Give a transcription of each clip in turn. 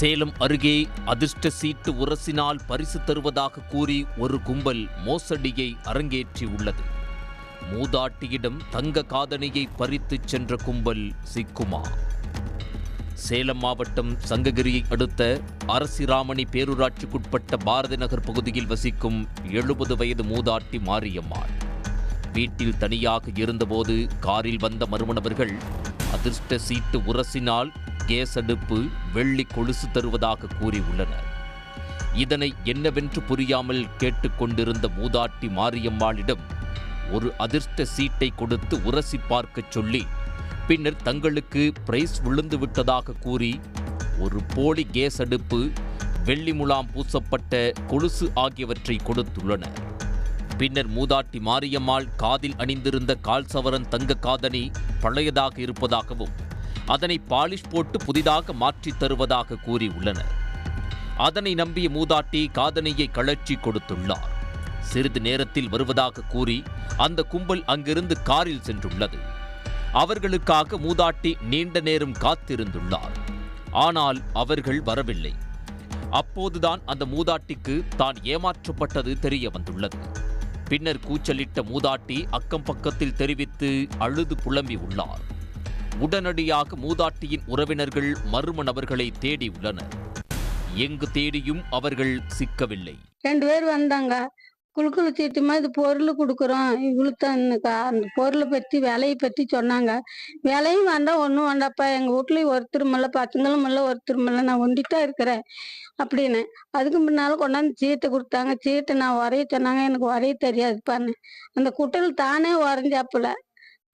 சேலம் அருகே அதிர்ஷ்ட சீட்டு உரசினால் பரிசு தருவதாக கூறி ஒரு கும்பல் மோசடியை அரங்கேற்றியுள்ளது. மூதாட்டியிடம் தங்க காதணியை பறித்துச் சென்ற கும்பல் சிக்குமா? சேலம் மாவட்டம் சங்ககிரியை அடுத்த அரசிராமணி பேரூராட்சிக்குட்பட்ட பாரதி நகர் பகுதியில் வசிக்கும் 70 வயது மூதாட்டி மாரியம்மாள் வீட்டில் தனியாக இருந்தபோது காரில் வந்த மர்ம நபர்கள் அதிர்ஷ்ட சீட்டு உரசினால் கேஸ் அடுப்பு, வெள்ளி கொலுசு தருவதாக கூறியுள்ளனர். இதனை என்னவென்று புரியாமல் கேட்டுக்கொண்டிருந்த மூதாட்டி மாரியம்மாளிடம் ஒரு அதிர்ஷ்ட சீட்டை கொடுத்து உரசி பார்க்கச் சொல்லி பின்னர் தங்களுக்கு பிரைஸ் விழுந்து விட்டதாக கூறி ஒரு போலி கேஸ் அடுப்பு, வெள்ளி முலாம் பூசப்பட்ட கொலுசு ஆகியவற்றை கொடுத்துள்ளனர். பின்னர் மூதாட்டி மாரியம்மாள் காதில் அணிந்திருந்த கால் சவரன் தங்க காதணி பழையதாக இருப்பதாகவும் அதனை பாலிஷ் போட்டு புதிதாக மாற்றித் தருவதாக கூறியுள்ளனர். அதனை நம்பிய மூதாட்டி காதணியை கழற்றி கொடுத்துள்ளார். சிறிது நேரத்தில் வருவதாக கூறி அந்த கும்பல் அங்கிருந்து காரில் சென்றுள்ளது. அவர்களுக்காக மூதாட்டி நீண்ட நேரம் காத்திருந்துள்ளார். ஆனால் அவர்கள் வரவில்லை. அப்போதுதான் அந்த மூதாட்டிக்கு தான் ஏமாற்றப்பட்டது தெரிய வந்துள்ளது. பின்னர் கூச்சலிட்ட மூதாட்டி அக்கம் பக்கத்தில் தெரிவித்து அழுது புலம்பி உள்ளார். உடனடியாக மூதாட்டியின் உறவினர்கள் மர்ம நபர்களை தேடியுள்ளனர். எங்கு தேடியும் அவர்கள் சிக்கவில்லை. 2 பேர் வந்தாங்க. குழுக்குழு சீட்டு மாதிரி பொருள் கொடுக்குறோம், இவ்வளோக்கா அந்த பொருளை பற்றி விலையை பற்றி சொன்னாங்க. விலையும் வேண்டாம், ஒன்றும் வேண்டாப்பா, எங்கள் வீட்லேயும் ஒருத்தரும் இல்லை, பசங்களும் இல்லை, ஒருத்தரும் இல்லை, நான் ஒண்டிட்டா இருக்கிறேன் அப்படின்னு. அதுக்கு முன்னால் கொண்டாந்து சீட்டை கொடுத்தாங்க. சீட்டை நான் வரைய சொன்னாங்க. எனக்கு வரைய தெரியாதுப்பான்னு அந்த குட்டல் தானே வரைஞ்சாப்புல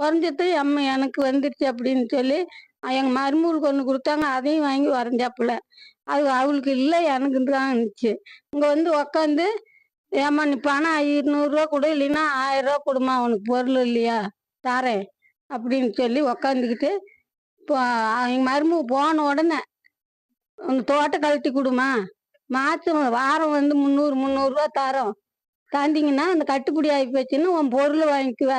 வரைஞ்சிட்டு அம்மா எனக்கு வந்துடுச்சு அப்படின்னு சொல்லி எங்கள் மருமகளுக்கு ஒன்று கொடுத்தாங்க. அதையும் வாங்கி வரைஞ்சாப்புல. அது அவளுக்கு இல்லை, எனக்கு தான் இருந்துச்சு. இங்கே வந்து உக்காந்து, ஏம்மா நீ பணம் 200 கொடு, இல்லைன்னா 1000 கொடுமா, அவனுக்கு பொருள் இல்லையா தாரேன் அப்படின்னு சொல்லி உக்காந்துக்கிட்டு, இப்போ எங்கள் மருமக போன உடனே உங்க தோட்டம் கழட்டி கொடுமா, மாதம் வாரம் வந்து 300 தரோம், தாண்டிங்கன்னா அந்த கட்டுப்படி ஆகி போச்சுன்னு உன் பொருள் வாங்கிக்குவ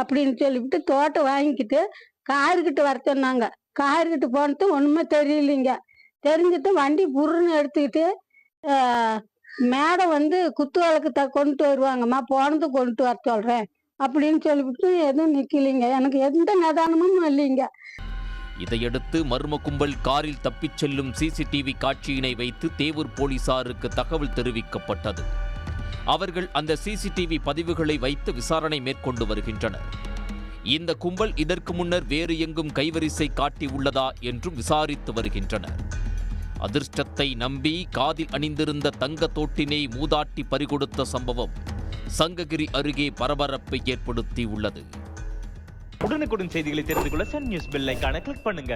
அப்படின்னு சொல்லிவிட்டு தோட்டம் வாங்கிக்கிட்டு காருக்கிட்ட வர சொன்னாங்க. காருக்கிட்ட போனது ஒன்றுமே தெரியலைங்க. தெரிஞ்சுட்டு வண்டி புருன்னு எடுத்துக்கிட்டு மேடம் வந்து குத்து விளக்கு கொண்டு வருவாங்கம்மா, போனது கொண்டு வர சொல்கிறேன் அப்படின்னு சொல்லிவிட்டு எதுவும் நிற்கலைங்க. எனக்கு எந்த நிதானமும் இல்லைங்க. இதையடுத்து மர்ம கும்பல் காரில் தப்பிச் செல்லும் சிசிடிவி காட்சியினை வைத்து தேவூர் போலீசாருக்கு தகவல் தெரிவிக்கப்பட்டது. அவர்கள் அந்த சிசிடிவி பதிவுகளை வைத்து விசாரணை மேற்கொண்டு வருகின்றனர். இந்த கும்பல் இதற்கு முன்னர் வேறு எங்கும் கைவரிசை காட்டியுள்ளதா என்றும் விசாரித்து வருகின்றனர். அதிர்ஷ்டத்தை நம்பி காதில் அணிந்திருந்த தங்க தோட்டினை மூதாட்டி பறிகொடுத்த சம்பவம் சங்ககிரி அருகே பரபரப்பை ஏற்படுத்தியுள்ளது. உடனுக்குடன் செய்திகளை தெரிந்து கொள்ள சன் நியூஸ் பெல் ஐகானை கிளிக் பண்ணுங்க.